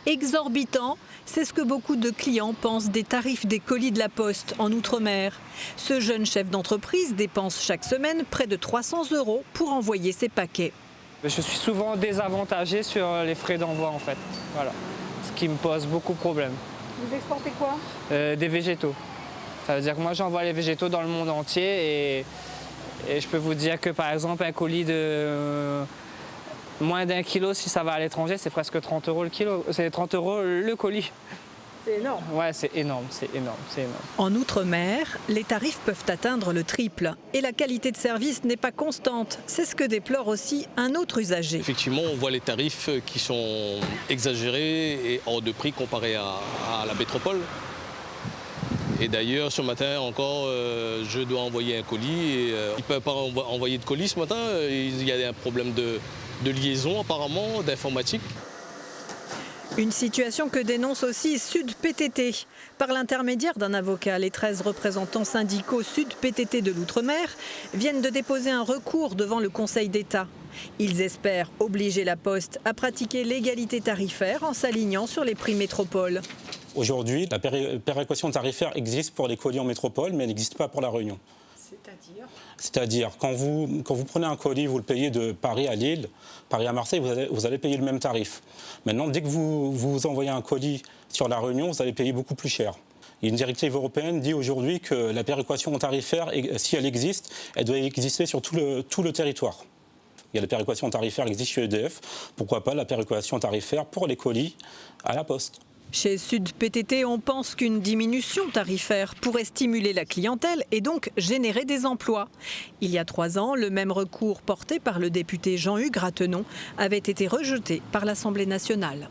Exorbitant, c'est ce que beaucoup de clients pensent des tarifs des colis de la Poste en Outre-mer. Ce jeune chef d'entreprise dépense chaque semaine près de 300 € pour envoyer ses paquets. Je suis souvent désavantagé sur les frais d'envoi en fait, voilà. Ce qui me pose beaucoup de problèmes. Vous exportez quoi? Des végétaux. Ça veut dire que moi j'envoie les végétaux dans le monde entier et je peux vous dire que par exemple un colis de moins d'1 kilo, si ça va à l'étranger, c'est presque 30 € le kilo. C'est 30 € le colis. C'est énorme. Ouais, c'est énorme, c'est énorme, c'est énorme. En Outre-mer, les tarifs peuvent atteindre le triple et la qualité de service n'est pas constante. C'est ce que déplore aussi un autre usager. Effectivement, on voit les tarifs qui sont exagérés et hors de prix comparés à la métropole. Et d'ailleurs, ce matin encore, je dois envoyer un colis et il ne peut pas envoyer de colis ce matin. Il y a un problème de liaison apparemment, d'informatique. Une situation que dénonce aussi Sud PTT. Par l'intermédiaire d'un avocat, les 13 représentants syndicaux Sud PTT de l'Outre-mer viennent de déposer un recours devant le Conseil d'État. Ils espèrent obliger la Poste à pratiquer l'égalité tarifaire en s'alignant sur les prix métropole. Aujourd'hui, la péréquation tarifaire existe pour les colis en métropole, mais elle n'existe pas pour La Réunion. C'est-à-dire, quand vous prenez un colis, vous le payez de Paris à Lille, Paris à Marseille, vous allez payer le même tarif. Maintenant, dès que vous envoyez un colis sur La Réunion, vous allez payer beaucoup plus cher. Une directive européenne dit aujourd'hui que la péréquation tarifaire, si elle existe, elle doit exister sur tout le territoire. Il y a la péréquation tarifaire qui existe chez EDF, pourquoi pas la péréquation tarifaire pour les colis à la Poste. Chez Sud PTT, on pense qu'une diminution tarifaire pourrait stimuler la clientèle et donc générer des emplois. Il y a 3 ans, le même recours porté par le député Jean-Hugues Ratenon avait été rejeté par l'Assemblée nationale.